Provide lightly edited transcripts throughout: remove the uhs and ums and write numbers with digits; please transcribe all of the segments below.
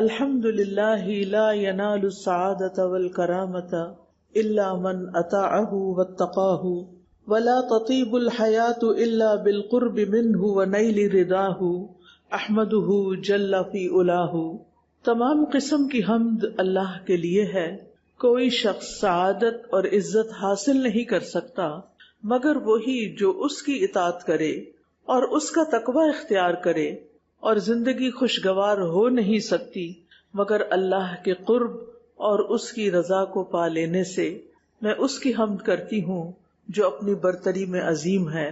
الحمد للہ لا ینال السعادۃ والکرامۃ الا من اطاعہ واتقاہ ولا تطیب الحیاۃ الا بالقرب منہ ونیل رضاہ احمدہ جل فی علاہ۔ تمام قسم کی حمد اللہ کے لیے ہے۔ کوئی شخص سعادت اور عزت حاصل نہیں کر سکتا مگر وہی جو اس کی اطاعت کرے اور اس کا تقوی اختیار کرے، اور زندگی خوشگوار ہو نہیں سکتی مگر اللہ کے قرب اور اس کی رضا کو پا لینے سے۔ میں اس کی حمد کرتی ہوں جو اپنی برتری میں عظیم ہے۔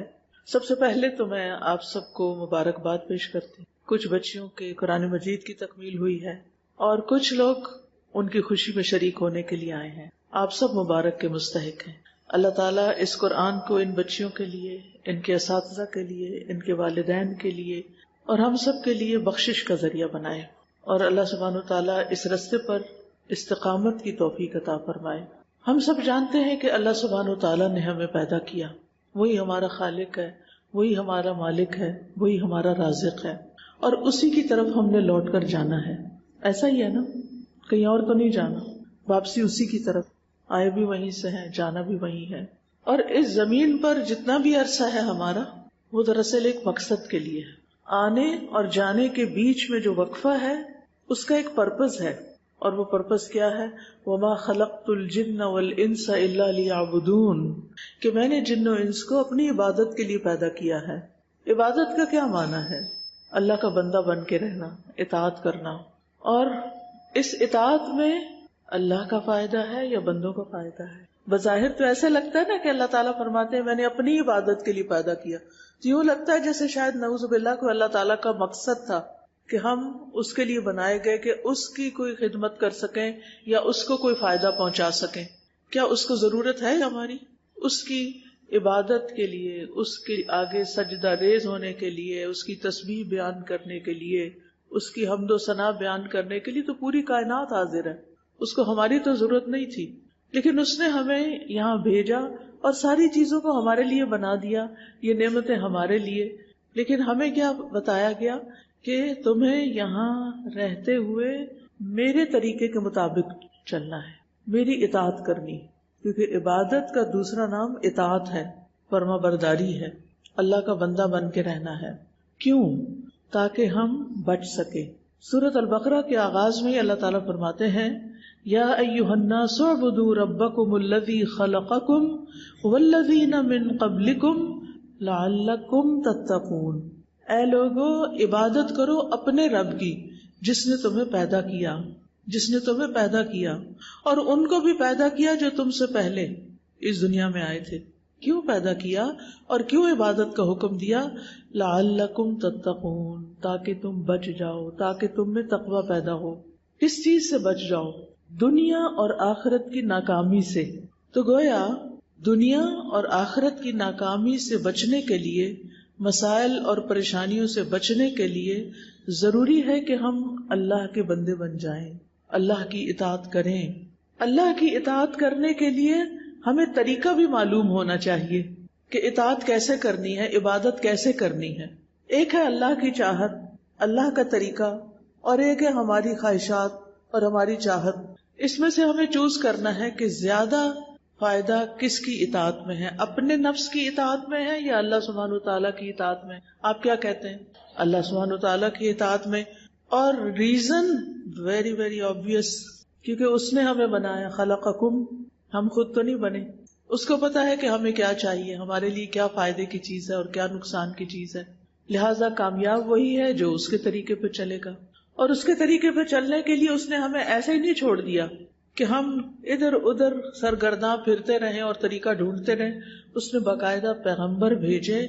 سب سے پہلے تو میں آپ سب کو مبارکباد پیش کرتی ہوں۔ کچھ بچیوں کے قرآن مجید کی تکمیل ہوئی ہے اور کچھ لوگ ان کی خوشی میں شریک ہونے کے لیے آئے ہیں۔ آپ سب مبارک کے مستحق ہیں۔ اللہ تعالیٰ اس قرآن کو ان بچیوں کے لیے، ان کے اساتذہ کے لیے، ان کے والدین کے لیے اور ہم سب کے لیے بخشش کا ذریعہ بنائے، اور اللہ سبحانہ وتعالیٰ اس راستے پر استقامت کی توفیق عطا فرمائے۔ ہم سب جانتے ہیں کہ اللہ سبحانہ وتعالیٰ نے ہمیں پیدا کیا، وہی ہمارا خالق ہے، وہی ہمارا مالک ہے، وہی ہمارا رازق ہے، اور اسی کی طرف ہم نے لوٹ کر جانا ہے۔ ایسا ہی ہے نا، کہیں اور تو نہیں جانا، واپسی اسی کی طرف، آئے بھی وہیں سے ہیں، جانا بھی وہیں ہے۔ اور اس زمین پر جتنا بھی عرصہ ہے ہمارا، وہ دراصل ایک مقصد کے لیے ہے۔ آنے اور جانے کے بیچ میں جو وقفہ ہے اس کا ایک پرپز ہے، اور وہ پرپز کیا ہے؟ وَمَا خَلَقْتُ الْجِنَّ وَالْإِنسَ إِلَّا لِيَعْبُدُونَ، کہ میں نے جن و انس کو اپنی عبادت کے لیے پیدا کیا ہے۔ عبادت کا کیا معنی ہے؟ اللہ کا بندہ بن کے رہنا، اطاعت کرنا، اور اس اطاعت میں اللہ کا فائدہ ہے یا بندوں کا فائدہ ہے؟ بظاہر تو ایسے لگتا ہے نا کہ اللہ تعالیٰ فرماتے ہیں میں نے اپنی عبادت کے لیے پیدا کیا، تو یوں لگتا ہے جیسے شاید نعوذ باللہ کو اللہ تعالیٰ کا مقصد تھا کہ ہم اس کے لیے بنائے گئے کہ اس کی کوئی خدمت کر سکیں یا اس کو کوئی فائدہ پہنچا سکیں۔ کیا اس کو ضرورت ہے ہماری؟ اس کی عبادت کے لیے، اس کے آگے سجدہ ریز ہونے کے لیے، اس کی تسبیح بیان کرنے کے لیے، اس کی حمد و ثنا بیان کرنے کے لیے تو پوری کائنات حاضر ہے۔ اس کو ہماری تو ضرورت نہیں تھی، لیکن اس نے ہمیں یہاں بھیجا اور ساری چیزوں کو ہمارے لیے بنا دیا، یہ نعمتیں ہمارے لیے۔ لیکن ہمیں کیا بتایا گیا کہ تمہیں یہاں رہتے ہوئے میرے طریقے کے مطابق چلنا ہے، میری اطاعت کرنی، کیونکہ عبادت کا دوسرا نام اطاعت ہے، فرما برداری ہے، اللہ کا بندہ بن کے رہنا ہے۔ کیوں؟ تاکہ ہم بچ سکیں۔ سورۃ البقرہ کے آغاز میں اللہ تعالیٰ فرماتے ہیں یا ایھا الناس اعبدوا ربکم الذی خلقکم والذین من قبلکم لعلکم تتقون، اے لوگو عبادت کرو اپنے رب کی جس نے تمہیں پیدا کیا، جس نے تمہیں پیدا کیا اور ان کو بھی پیدا کیا جو تم سے پہلے اس دنیا میں آئے تھے۔ کیوں پیدا کیا اور کیوں عبادت کا حکم دیا؟ لعلکم تتقون، تاکہ تم بچ جاؤ، تاکہ تم میں تقوی پیدا ہو۔ کس چیز سے بچ جاؤ؟ دنیا اور آخرت کی ناکامی سے۔ تو گویا دنیا اور آخرت کی ناکامی سے بچنے کے لیے، مسائل اور پریشانیوں سے بچنے کے لیے ضروری ہے کہ ہم اللہ کے بندے بن جائیں، اللہ کی اطاعت کریں۔ اللہ کی اطاعت کرنے کے لیے ہمیں طریقہ بھی معلوم ہونا چاہیے کہ اطاعت کیسے کرنی ہے، عبادت کیسے کرنی ہے۔ ایک ہے اللہ کی چاہت، اللہ کا طریقہ، اور ایک ہے ہماری خواہشات اور ہماری چاہت۔ اس میں سے ہمیں چوز کرنا ہے کہ زیادہ فائدہ کس کی اطاعت میں ہے، اپنے نفس کی اطاعت میں ہے یا اللہ سبحانہ وتعالیٰ کی اطاعت میں؟ آپ کیا کہتے ہیں؟ اللہ سبحانہ وتعالیٰ کی اطاعت میں۔ اور ریزن ویری ویری آبویس، کیونکہ اس نے ہمیں بنایا، خلقکم، ہم خود تو نہیں بنے۔ اس کو پتا ہے کہ ہمیں کیا چاہیے، ہمارے لیے کیا فائدے کی چیز ہے اور کیا نقصان کی چیز ہے، لہٰذا کامیاب وہی ہے جو اس کے طریقے پہ چلے گا۔ اور اس کے طریقے پہ چلنے کے لیے اس نے ہمیں ایسے ہی نہیں چھوڑ دیا کہ ہم ادھر ادھر سرگرداں پھرتے رہیں اور طریقہ ڈھونڈتے رہیں۔ اس نے باقاعدہ پیغمبر بھیجے،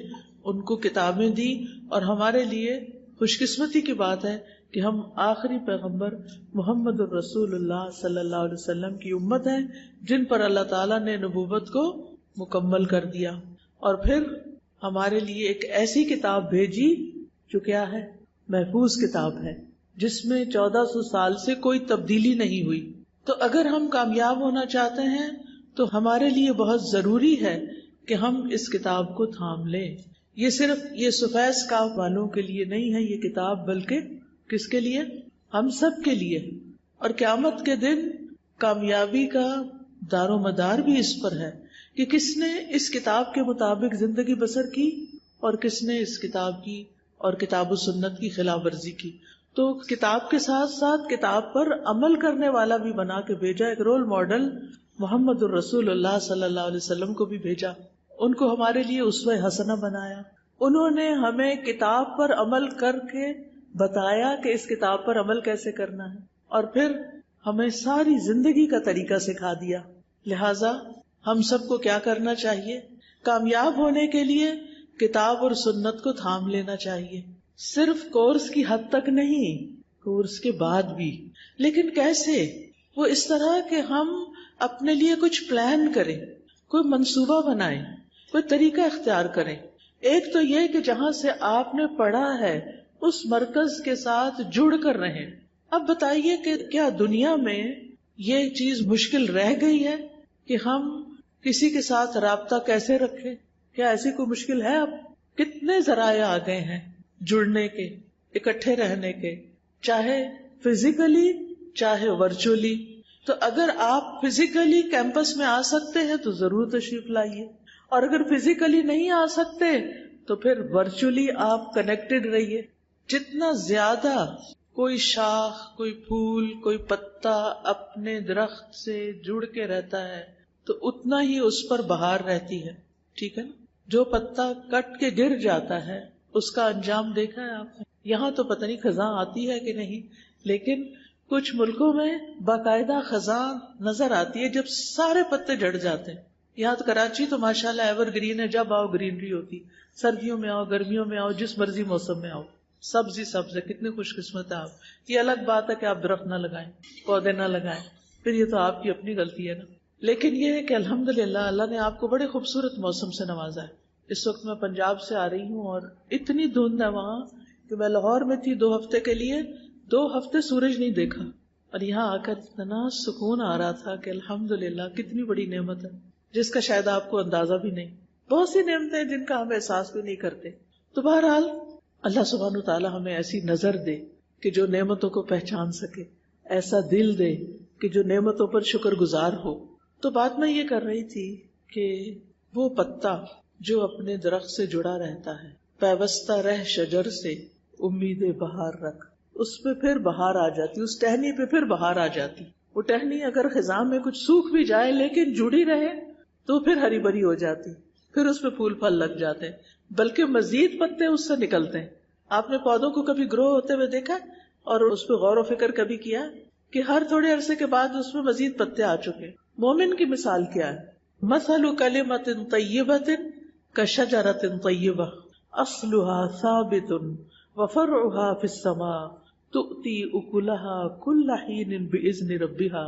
ان کو کتابیں دی، اور ہمارے لیے خوش قسمتی کی بات ہے کہ ہم آخری پیغمبر محمد الرسول اللہ صلی اللہ علیہ وسلم کی امت ہیں، جن پر اللہ تعالیٰ نے نبوت کو مکمل کر دیا، اور پھر ہمارے لیے ایک ایسی کتاب بھیجی جو کیا ہے؟ محفوظ کتاب ہے، جس میں 1400 سال سے کوئی تبدیلی نہیں ہوئی۔ تو اگر ہم کامیاب ہونا چاہتے ہیں تو ہمارے لیے بہت ضروری ہے کہ ہم اس کتاب کو تھام لیں۔ یہ صرف یہ سفید کاف والوں کے لیے نہیں ہے یہ کتاب، بلکہ کس کے لیے؟ ہم سب کے لیے. اور قیامت کے دن کامیابی کا دار و مدار بھی اس پر ہے کہ کس نے اس کتاب کے مطابق زندگی بسر کی اور کس نے اس کتاب کی اور کتاب و سنت کی خلاف ورزی کی. تو کتاب کے ساتھ ساتھ کتاب پر عمل کرنے والا بھی بنا کے بھیجا. ایک رول ماڈل محمد الرسول اللہ صلی اللہ علیہ وسلم کو بھی بھیجا. ان کو ہمارے لیے اسوہ حسنہ بنایا. انہوں نے ہمیں کتاب پر عمل کر کے بتایا کہ اس کتاب پر عمل کیسے کرنا ہے، اور پھر ہمیں ساری زندگی کا طریقہ سکھا دیا. لہٰذا ہم سب کو کیا کرنا چاہیے؟ کامیاب ہونے کے لیے کتاب اور سنت کو تھام لینا چاہیے. صرف کورس کی حد تک نہیں، کورس کے بعد بھی. لیکن کیسے؟ وہ اس طرح کہ ہم اپنے لیے کچھ پلان کریں، کوئی منصوبہ بنائیں، کوئی طریقہ اختیار کریں. ایک تو یہ کہ جہاں سے آپ نے پڑھا ہے اس مرکز کے ساتھ جڑ کر رہیں. اب بتائیے کہ کیا دنیا میں یہ چیز مشکل رہ گئی ہے کہ ہم کسی کے ساتھ رابطہ کیسے رکھیں؟ کیا ایسی کوئی مشکل ہے؟ اب کتنے ذرائع آ گئے ہیں جڑنے کے، اکٹھے رہنے کے، چاہے فزیکلی چاہے ورچولی. تو اگر آپ فزیکلی کیمپس میں آ سکتے ہیں تو ضرور تشریف لائیے، اور اگر فزیکلی نہیں آ سکتے تو پھر ورچولی آپ کنیکٹڈ رہیے. جتنا زیادہ کوئی شاخ، کوئی پھول، کوئی پتا اپنے درخت سے جڑ کے رہتا ہے تو اتنا ہی اس پر بہار رہتی ہے. ٹھیک ہے نا؟ جو پتا کٹ کے گر جاتا ہے اس کا انجام دیکھا ہے آپ نے؟ یہاں تو پتہ نہیں خزاں آتی ہے کہ نہیں، لیکن کچھ ملکوں میں باقاعدہ خزاں نظر آتی ہے جب سارے پتے جھڑ جاتے ہیں. یہاں تو کراچی تو ماشاءاللہ ایور گرین ہے، جب آؤ گرینری ہوتی. سردیوں میں آؤ، گرمیوں میں آؤ، جس مرضی موسم میں آؤ، سبزی سبز ہے. کتنے خوش قسمت ہے آپ. یہ الگ بات ہے کہ آپ درخت نہ لگائیں، پودے نہ لگائیں، پھر یہ تو آپ کی اپنی غلطی ہے نا. لیکن یہ ہے کہ الحمدللہ اللہ نے آپ کو بڑے خوبصورت موسم سے نوازا ہے. اس وقت میں پنجاب سے آ رہی ہوں اور اتنی دھند ہے وہاں کہ میں لاہور میں تھی 2 ہفتے کے لیے، 2 ہفتے سورج نہیں دیکھا، اور یہاں آ کر اتنا سکون آ رہا تھا کہ الحمدللہ کتنی بڑی نعمت ہے جس کا شاید آپ کو اندازہ بھی نہیں. بہت سی نعمتیں ہیں جن کا ہم احساس بھی نہیں کرتے. تو بہرحال اللہ سبحانہ وتعالی ہمیں ایسی نظر دے کہ جو نعمتوں کو پہچان سکے، ایسا دل دے کہ جو نعمتوں پر شکر گزار ہو. تو بات میں یہ کر رہی تھی کہ وہ پتا جو اپنے درخت سے جڑا رہتا ہے، پیوستہ رہ شجر سے امید بہار رکھ، اس پہ پھر بہار آ جاتی، اس ٹہنی پہ پھر بہار آ جاتی. وہ ٹہنی اگر خزاں میں کچھ سوکھ بھی جائے لیکن جڑی رہے تو پھر ہری بھری ہو جاتی، پھر اس پہ پھول پھل لگ جاتے ہیں، بلکہ مزید پتے اس سے نکلتے ہیں. آپ نے پودوں کو کبھی گرو ہوتے ہوئے دیکھا اور اس پہ غور و فکر کبھی کیا کہ ہر تھوڑے عرصے کے بعد اس میں مزید پتے آ چکے. مومن کی مثال کیا ہے؟ مثل کلمۃ طیبۃ کشجرۃ طیبہ اصلها ثابت وفرعها فی السماء تؤتی اکلها کل حین باذن ربها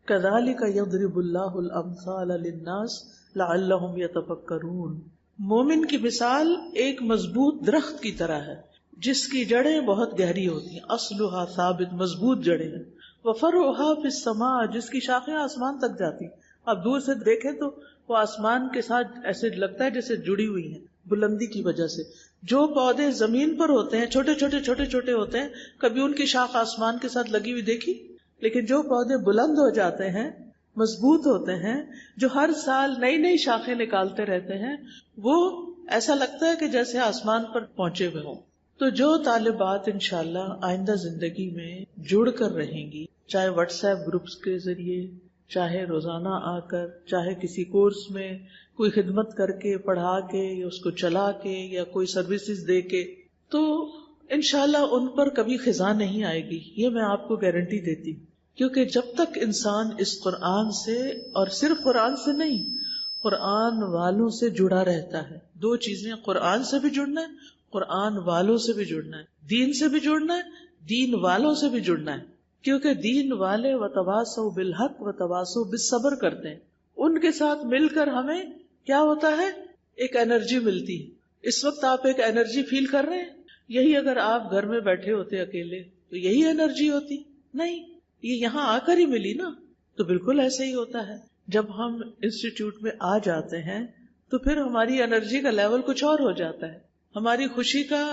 کذالک یضرب اللہ الامثال للناس لعلہم یتفکرون. مومن کی مثال ایک مضبوط درخت کی طرح ہے جس کی جڑیں بہت گہری ہوتی ہیں، اصلها ثابت، مضبوط جڑیں ہیں، وفرعها فی السماء، جس کی شاخیں آسمان تک جاتی. آپ دور سے دیکھیں تو وہ آسمان کے ساتھ ایسے لگتا ہے جیسے جڑی ہوئی ہیں بلندی کی وجہ سے. جو پودے زمین پر ہوتے ہیں چھوٹے چھوٹے ہوتے ہیں، کبھی ان کی شاخ آسمان کے ساتھ لگی ہوئی دیکھی؟ لیکن جو پودے بلند ہو جاتے ہیں، مضبوط ہوتے ہیں، جو ہر سال نئی نئی شاخیں نکالتے رہتے ہیں، وہ ایسا لگتا ہے کہ جیسے آسمان پر پہنچے ہوئے ہوں. تو جو طالبات انشاءاللہ آئندہ زندگی میں جڑ کر رہیں گی، چاہے واٹس ایپ گروپس کے ذریعے، چاہے روزانہ آ کر، چاہے کسی کورس میں کوئی خدمت کر کے، پڑھا کے، یا اس کو چلا کے، یا کوئی سروسز دے کے، تو انشاءاللہ ان پر کبھی خزاں نہیں آئے گی. یہ میں آپ کو گارنٹی دیتی ہوں. کیونکہ جب تک انسان اس قرآن سے، اور صرف قرآن سے نہیں، قرآن والوں سے جڑا رہتا ہے. 2 چیزیں، قرآن سے بھی جڑنا ہے، قرآن والوں سے بھی جڑنا ہے، دین سے بھی جڑنا ہے، دین والوں سے بھی جڑنا ہے. کیونکہ دین والے وتواصوا بالحق وتواصوا بالصبر کرتے ہیں. ان کے ساتھ مل کر ہمیں کیا ہوتا ہے؟ ایک انرجی ملتی ہے. اس وقت آپ ایک انرجی فیل کر رہے ہیں. یہی اگر آپ گھر میں بیٹھے ہوتے اکیلے تو یہی انرجی ہوتی نہیں، یہ یہاں آ کر ہی ملی نا. تو بالکل ایسے ہی ہوتا ہے. جب ہم انسٹیٹیوٹ میں آ جاتے ہیں تو پھر ہماری انرجی کا لیول کچھ اور ہو جاتا ہے، ہماری خوشی کا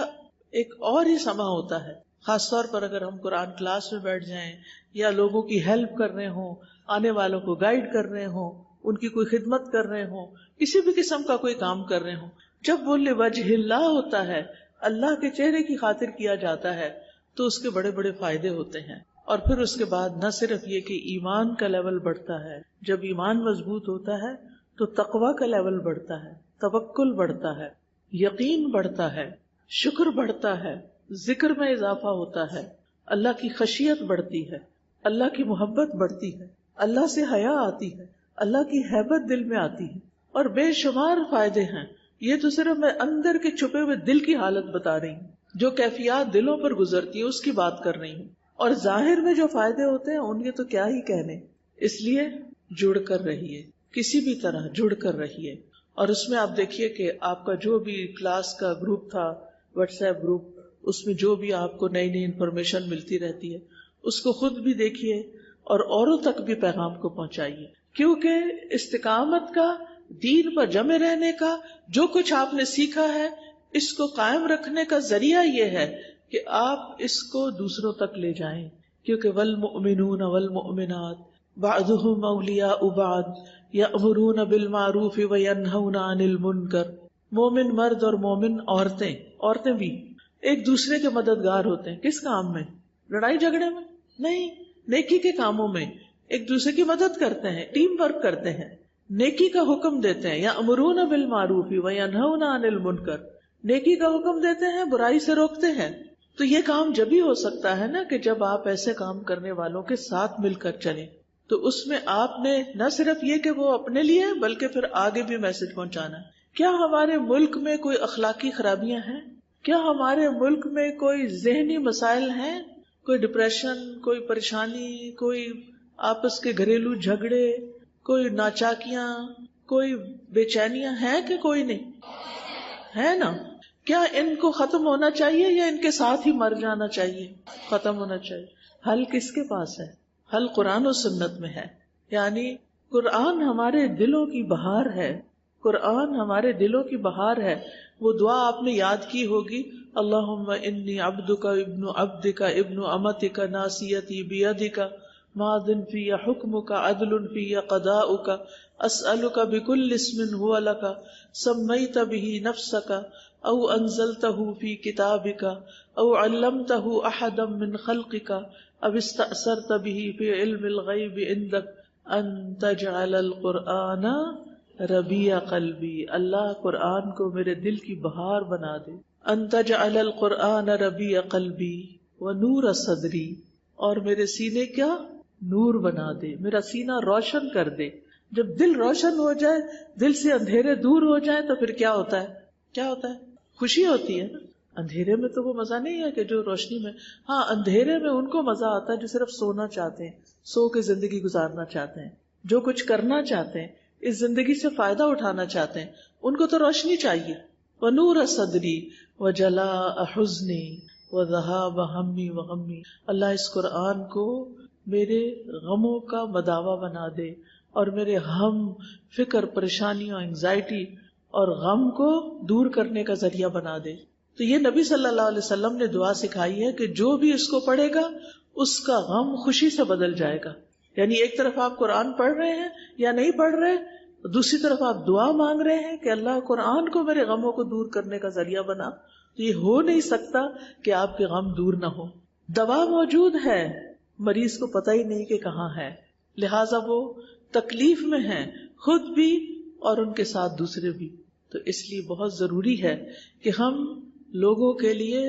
ایک اور ہی سما ہوتا ہے. خاص طور پر اگر ہم قرآن کلاس میں بیٹھ جائیں یا لوگوں کی ہیلپ کر رہے ہوں، آنے والوں کو گائیڈ کر رہے ہوں، ان کی کوئی خدمت کر رہے ہوں، کسی بھی قسم کا کوئی کام کر رہے ہوں، جب وہ لوجہ اللہ ہوتا ہے، اللہ کے چہرے کی خاطر کیا جاتا ہے، تو اس کے بڑے بڑے فائدے ہوتے ہیں. اور پھر اس کے بعد نہ صرف یہ کہ ایمان کا لیول بڑھتا ہے، جب ایمان مضبوط ہوتا ہے تو تقوی کا لیول بڑھتا ہے، توکل بڑھتا ہے، یقین بڑھتا ہے، شکر بڑھتا ہے، ذکر میں اضافہ ہوتا ہے، اللہ کی خشیت بڑھتی ہے، اللہ کی محبت بڑھتی ہے، اللہ سے حیا آتی ہے، اللہ کی ہیبت دل میں آتی ہے، اور بے شمار فائدے ہیں. یہ تو صرف میں اندر کے چھپے ہوئے دل کی حالت بتا رہی ہوں، جو کیفیات دلوں پر گزرتی ہے اس کی بات کر رہی ہوں، اور ظاہر میں جو فائدے ہوتے ہیں ان کے تو کیا ہی کہنے. اس لیے جڑ کر رہیے، کسی بھی طرح جڑ کر رہیے. اور اس میں آپ دیکھیے کہ آپ کا جو بھی کلاس کا گروپ تھا، واٹس ایپ گروپ، اس میں جو بھی آپ کو نئی نئی انفارمیشن ملتی رہتی ہے اس کو خود بھی دیکھیے اور اوروں تک بھی پیغام کو پہنچائیے. کیونکہ استقامت کا، دین پر جمے رہنے کا، جو کچھ آپ نے سیکھا ہے اس کو قائم رکھنے کا ذریعہ یہ ہے کہ آپ اس کو دوسروں تک لے جائیں. کیونکہ والمؤمنون والمؤمنات بعضهم اولیاء بعض یأمرون بالمعروف وینہون عن المنکر. مومن مرد اور مومن عورتیں بھی ایک دوسرے کے مددگار ہوتے ہیں. کس کام میں؟ لڑائی جھگڑے میں نہیں، نیکی کے کاموں میں ایک دوسرے کی مدد کرتے ہیں، ٹیم ورک کرتے ہیں، نیکی کا حکم دیتے ہیں. یأمرون بالمعروف وینہون عن المنکر، نیکی کا حکم دیتے ہیں، برائی سے روکتے ہیں. تو یہ کام جب ہی ہو سکتا ہے نا کہ جب آپ ایسے کام کرنے والوں کے ساتھ مل کر چلیں. تو اس میں آپ نے نہ صرف یہ کہ وہ اپنے لیے بلکہ پھر آگے بھی میسج پہنچانا ہے. کیا ہمارے ملک میں کوئی اخلاقی خرابیاں ہیں؟ کیا ہمارے ملک میں کوئی ذہنی مسائل ہیں؟ کوئی ڈپریشن، کوئی پریشانی، کوئی آپس کے گھریلو جھگڑے، کوئی ناچاکیاں، کوئی بے چینیاں ہیں کہ کوئی نہیں؟ ہے نا؟ کیا ان کو ختم ہونا چاہیے یا ان کے ساتھ ہی مر جانا چاہیے؟ ختم ہونا چاہیے. حل کس کے پاس ہے؟ حل قرآن و سنت میں ہے. یعنی قرآن ہمارے دلوں کی بہار ہے، قرآن ہمارے دلوں کی بہار ہے. وہ دعا آپ نے یاد کی ہوگی، اللہم انی عبدک ابن عبدک ابن امتک ناصیتی بیدک ماض فی حکمک عدل فی قضاؤک اسألک بکل اسم هو لک سمیت به نفسک او انزلتہ فی کتابک او علمتہ احدا من خلقک او استأثرت به فی علم الغیب عندک ان تجعل القرآن ربیع قلبی. اللہ قرآن کو میرے دل کی بہار بنا دے. ان تجعل القرآن ربیع قلبی ونور صدری، اور میرے سینے کیا نور بنا دے، میرا سینہ روشن کر دے. جب دل روشن ہو جائے، دل سے اندھیرے دور ہو جائیں تو پھر کیا ہوتا ہے؟ کیا ہوتا ہے؟ خوشی ہوتی ہے نا. اندھیرے میں تو وہ مزہ نہیں ہے کہ جو روشنی میں، ہاں اندھیرے میں ان کو مزہ آتا ہے جو صرف سونا چاہتے ہیں، سو کے زندگی گزارنا چاہتے ہیں، جو کچھ کرنا چاہتے ہیں، اس زندگی سے فائدہ اٹھانا چاہتے ہیں، ان کو تو روشنی چاہیے. وَنُورَ صَدْرِي وَجَلَاءَ حُزْنِي وَذَهَابَ هَمِّي وَغَمِّي. اللہ اس قرآن کو میرے غموں کا مداوا بنا دے اور میرے ہم، فکر، پریشانیوں، انگزائٹی اور غم کو دور کرنے کا ذریعہ بنا دے. تو یہ نبی صلی اللہ علیہ وسلم نے دعا سکھائی ہے کہ جو بھی اس کو پڑھے گا اس کا غم خوشی سے بدل جائے گا. یعنی ایک طرف آپ قرآن پڑھ رہے ہیں یا نہیں پڑھ رہے، دوسری طرف آپ دعا مانگ رہے ہیں کہ اللہ قرآن کو میرے غموں کو دور کرنے کا ذریعہ بنا. تو یہ ہو نہیں سکتا کہ آپ کے غم دور نہ ہو. دوا موجود ہے، مریض کو پتہ ہی نہیں کہ کہاں ہے، لہٰذا وہ تکلیف میں ہیں، خود بھی اور ان کے ساتھ دوسرے بھی. تو اس لیے بہت ضروری ہے کہ ہم لوگوں کے لیے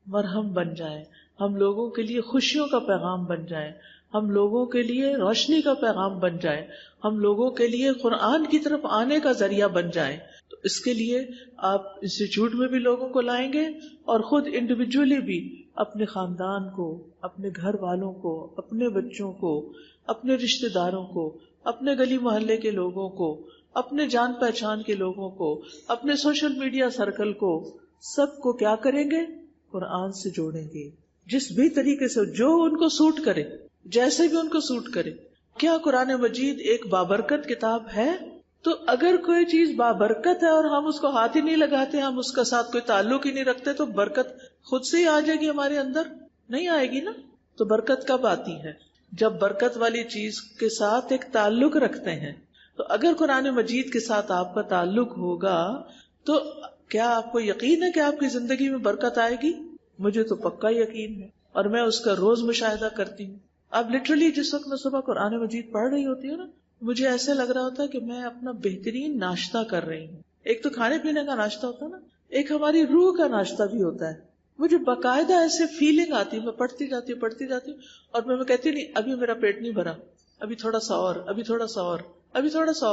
مرہم بن جائیں، ہم لوگوں کے لیے خوشیوں کا پیغام بن جائیں، ہم لوگوں کے لیے روشنی کا پیغام بن جائیں، ہم لوگوں کے لیے قرآن کی طرف آنے کا ذریعہ بن جائیں. تو اس کے لیے آپ انسٹیٹیوٹ میں بھی لوگوں کو لائیں گے اور خود انڈیویجولی بھی اپنے خاندان کو، اپنے گھر والوں کو، اپنے بچوں کو، اپنے رشتہ داروں کو، اپنے گلی محلے کے لوگوں کو، اپنے جان پہچان کے لوگوں کو، اپنے سوشل میڈیا سرکل کو، سب کو کیا کریں گے؟ قرآن سے جوڑیں گے. جس بھی طریقے سے، جو ان کو سوٹ کرے، جیسے بھی ان کو سوٹ کرے. کیا قرآن مجید ایک بابرکت کتاب ہے؟ تو اگر کوئی چیز بابرکت ہے اور ہم اس کو ہاتھ ہی نہیں لگاتے، ہم اس کا ساتھ کوئی تعلق ہی نہیں رکھتے، تو برکت خود سے ہی آ جائے گی ہمارے اندر؟ نہیں آئے گی نا. تو برکت کب آتی ہے؟ جب برکت والی چیز کے ساتھ ایک تعلق رکھتے ہیں. تو اگر قرآن مجید کے ساتھ آپ کا تعلق ہوگا تو کیا آپ کو یقین ہے کہ آپ کی زندگی میں برکت آئے گی؟ مجھے تو پکا یقین ہے، اور میں اس کا روز مشاہدہ کرتی ہوں. اب لٹرلی جس وقت میں صبح قرآن مجید پڑھ رہی ہوتی ہوں نا، مجھے ایسے لگ رہا ہوتا ہے کہ میں اپنا بہترین ناشتہ کر رہی ہوں. ایک تو کھانے پینے کا ناشتہ ہوتا ہے نا، ایک ہماری روح کا ناشتہ بھی ہوتا ہے. مجھے باقاعدہ ایسے فیلنگ آتی ہے، میں پڑھتی جاتی ہوں اور میں کہتی نہیں ابھی میرا پیٹ نہیں بھرا، ابھی تھوڑا سا اور، ابھی تھوڑا سا اور، ابھی تھوڑا سا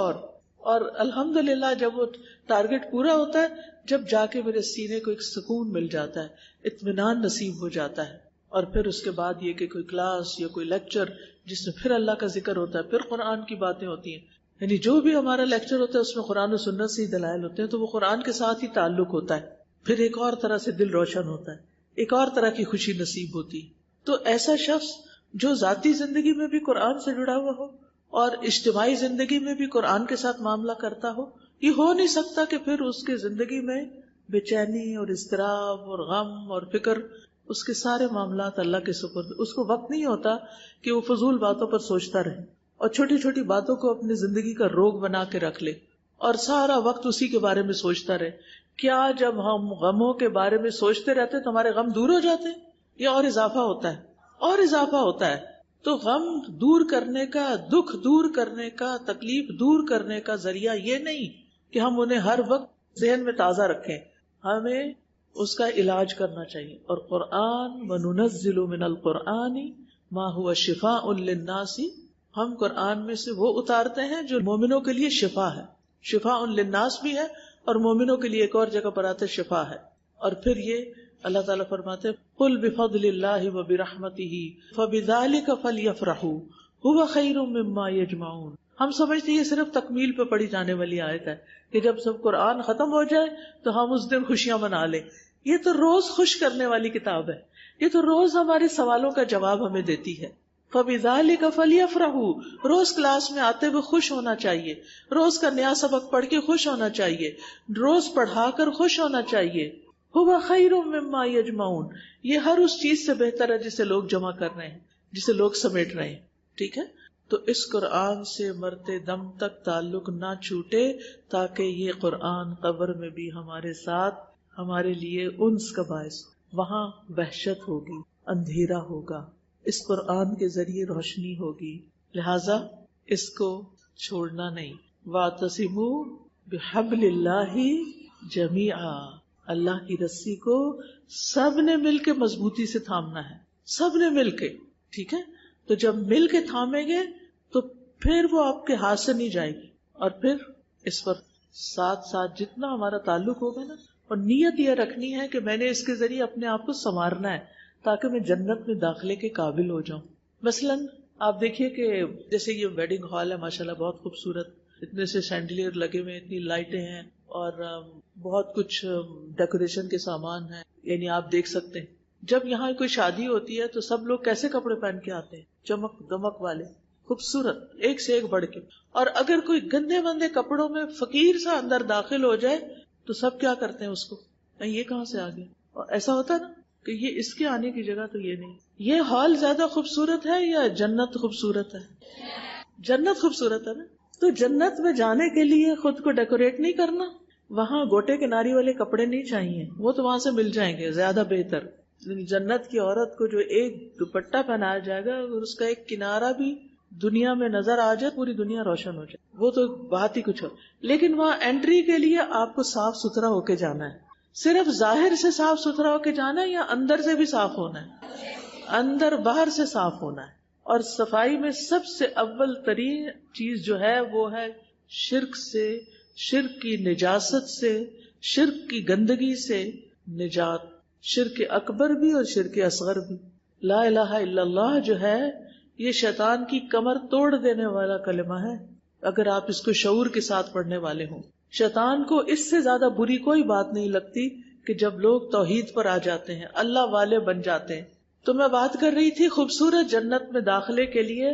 اور الحمدللہ جب وہ ٹارگٹ پورا ہوتا ہے، جب جا کے میرے سینے کو ایک سکون مل جاتا ہے، اطمینان نصیب ہو جاتا ہے. اور پھر اس کے بعد یہ کہ کوئی کلاس یا کوئی لیکچر جس میں پھر اللہ کا ذکر ہوتا ہے، پھر قرآن کی باتیں ہوتی ہیں، یعنی جو بھی ہمارا لیکچر ہوتا ہے اس میں قرآن و سنت سے ہی دلائل ہوتے ہیں، تو وہ قرآن کے ساتھ ہی تعلق ہوتا ہے. پھر ایک اور طرح سے دل روشن ہوتا ہے، ایک اور طرح کی خوشی نصیب ہوتی. تو ایسا شخص جو ذاتی زندگی میں بھی قرآن سے جڑا ہوا ہو اور اجتماعی زندگی میں بھی قرآن کے ساتھ معاملہ کرتا ہو، یہ ہو نہیں سکتا کہ پھر اس کے زندگی میں بے چینی اور اضطراب اور غم اور فکر، اس کے سارے معاملات اللہ کے سپرد. اس کو وقت نہیں ہوتا کہ وہ فضول باتوں پر سوچتا رہے اور چھوٹی چھوٹی باتوں کو اپنی زندگی کا روگ بنا کے رکھ لے اور سارا وقت اسی کے بارے میں سوچتا رہے. کیا جب ہم غموں کے بارے میں سوچتے رہتے تو ہمارے غم دور ہو جاتے یا اور اضافہ ہوتا ہے؟ اور اضافہ ہوتا ہے. تو غم دور کرنے کا، دکھ دور کرنے کا، تکلیف دور کرنے کا ذریعہ یہ نہیں کہ ہم انہیں ہر وقت ذہن میں تازہ رکھیں، ہمیں اس کا علاج کرنا چاہیے. اور قرآن وَنُنَزِّلُ مِنَ الْقُرْآنِ مَا هُوَ شِفَاءٌ لِلنَّاسِ، ہم قرآن میں سے وہ اتارتے ہیں جو مومنوں کے لیے شفا ہے. شفاء للناس بھی ہے اور مومنوں کے لیے ایک اور جگہ پر آتے شفا ہے. اور پھر یہ اللہ تعالیٰ فرماتے قُلْ بِفَضْلِ اللَّهِ وَبِرَحْمَتِهِ فَبِذَلِكَ فَلْيَفْرَحُوا هُوَ خَيْرٌ مِّمَّا يَجْمَعُونَ. ہم سمجھتے یہ صرف تکمیل پہ پڑھی جانے والی آیت ہے کہ جب سب قرآن ختم ہو جائے تو ہم اس دن خوشیاں منا لیں. یہ تو روز خوش کرنے والی کتاب ہے، یہ تو روز ہمارے سوالوں کا جواب ہمیں دیتی ہے. فَبِذَلِكَ فَلْيَفْرَحُوا، روز کلاس میں آتے ہوئے خوش ہونا چاہیے، روز کا نیا سبق پڑھ کے خوش ہونا چاہیے، روز پڑھا کر خوش ہونا چاہیے. هُوَ خَيْرٌ مِّمَّا يَجْمَعُونَ، یہ ہر اس چیز سے بہتر ہے جسے لوگ جمع کر رہے ہیں، جسے لوگ سمیٹ رہے ہیں. ٹھیک ہے، تو اس قرآن سے مرتے دم تک تعلق نہ چھوٹے، تاکہ یہ قرآن قبر میں بھی ہمارے ساتھ ہمارے لیے انس کا باعث. وہاں وحشت ہوگی، اندھیرا ہوگا، اس قرآن کے ذریعے روشنی ہوگی. لہذا اس کو چھوڑنا نہیں. وَاعْتَصِمُوا بِحَبْلِ اللَّهِ جَمِيعًا، اللہ کی رسی کو سب نے مل کے مضبوطی سے تھامنا ہے، سب نے مل کے. ٹھیک ہے، تو جب مل کے تھامیں گے تو پھر وہ آپ کے ہاتھ سے نہیں جائے گی. اور پھر اس پر ساتھ ساتھ جتنا ہمارا تعلق ہوگا نا، اور نیت یہ رکھنی ہے کہ میں نے اس کے ذریعے اپنے آپ کو سنوارنا ہے تاکہ میں جنت میں داخلے کے قابل ہو جاؤں. مثلاً آپ دیکھیے کہ جیسے یہ ویڈنگ ہال ہے، ماشاءاللہ بہت خوبصورت، اتنے سے شینڈلیئر لگے ہوئے، اتنی لائٹیں ہیں اور بہت کچھ ڈیکوریشن کے سامان ہیں. یعنی آپ دیکھ سکتے ہیں جب یہاں کوئی شادی ہوتی ہے تو سب لوگ کیسے کپڑے پہن کے آتے ہیں، چمک دمک والے، خوبصورت، ایک سے ایک بڑھ کے. اور اگر کوئی گندے بندے کپڑوں میں فقیر سا اندر داخل ہو جائے تو سب کیا کرتے ہیں اس کو، یہ کہاں سے آ گیا. اور ایسا ہوتا ہے نا کہ یہ اس کے آنے کی جگہ تو یہ نہیں. یہ ہال زیادہ خوبصورت ہے یا جنت خوبصورت ہے؟ جنت خوبصورت ہے نا. تو جنت میں جانے کے لیے خود کو ڈیکوریٹ نہیں کرنا، وہاں گوٹے کناری والے کپڑے نہیں چاہیے، وہ تو وہاں سے مل جائیں گے زیادہ بہتر. جنت کی عورت کو جو ایک دوپٹہ پہنایا جائے گا اور اس کا ایک کنارہ بھی دنیا میں نظر آ جائے، پوری دنیا روشن ہو جائے، وہ تو بات ہی کچھ ہو. لیکن وہاں انٹری کے لیے آپ کو صاف ستھرا ہو کے جانا ہے. صرف ظاہر سے صاف ستھرا ہو کے جانا ہے یا اندر سے بھی صاف ہونا ہے؟ اندر باہر سے صاف ہونا ہے. اور صفائی میں سب سے اول ترین چیز جو ہے وہ ہے شرک سے، شرک کی نجاست سے، شرک کی گندگی سے نجات. شرک اکبر بھی اور شرک اصغر بھی. لا الہ الا اللہ جو ہے یہ شیطان کی کمر توڑ دینے والا کلمہ ہے اگر آپ اس کو شعور کے ساتھ پڑھنے والے ہوں. شیطان کو اس سے زیادہ بری کوئی بات نہیں لگتی کہ جب لوگ توحید پر آ جاتے ہیں، اللہ والے بن جاتے ہیں. تو میں بات کر رہی تھی خوبصورت جنت میں داخلے کے لیے